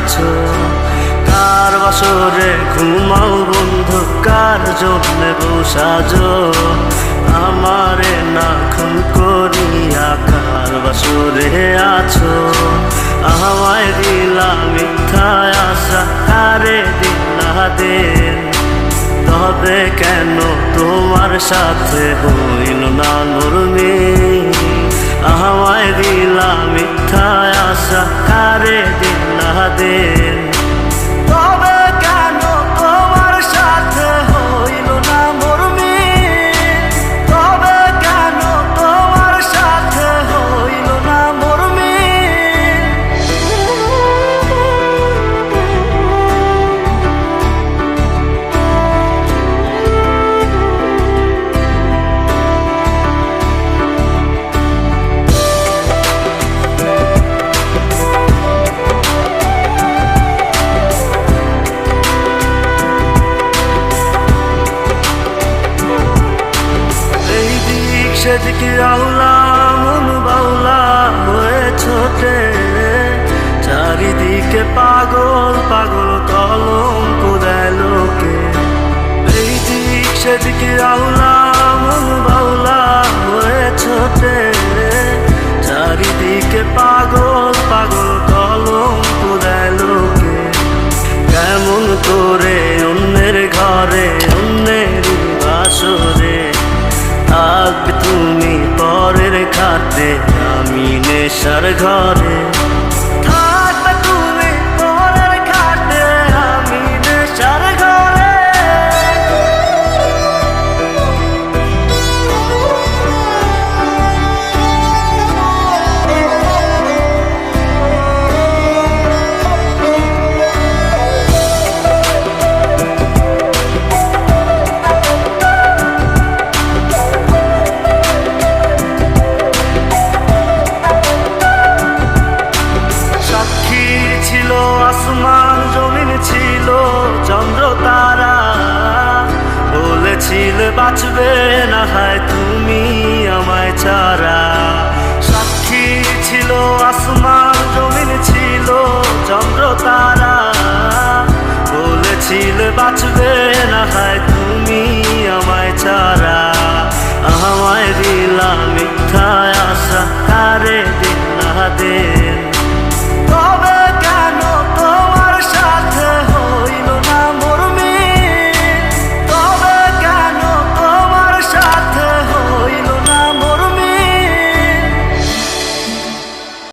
আছো? কার বাসরে ঘুমাও বন্ধু, কার জন্যে বসাজো? আমারে না খুন করিয়া কার বাসরে আছো? আমায় দিলা মিথ্যা আশা, কারে দিলা দিন? তবে কেন তোমার সাথে হইল না নরমি? আমায় দিলা মিথ্যা আশা, কারে দিলা দিন? তবে কেন তোমার সাথে হইল না নরমি? তবে কেন তোমার সাথে হইল না নরমি? সেদিকে আউলা মন বাউলা হয়ে ছোটে, চারিদিকে পাগল পাগল কলঙ্ক দেয় লোকে। এই দিক সেদিকে আউলা মন বাউলা হয়ে ছোটে, চারিদিকে পাগল পাগল কলঙ্ক দেয় লোকে। কেমন করে অন্যের ঘরে অন্যের বাসরে থাকবে তুমি পরের খাতে, আমি নেশার ঘরে? থাকবে তুমি পরের খাতে, আমি নেশার ঘরে? আসমান জমিন ছিল চন্দ্র তারা, বলেছিলে বাঁচবে না হয় তুমি আমায় ছাড়া। সাক্ষী ছিল আসমান জমিন ছিল চন্দ্র তারা, বলেছিলে বাঁচবে না হয় তুমি আমায় ছাড়া। আমায় দিলা মিথ্যা আশা, কারে দিলা দে?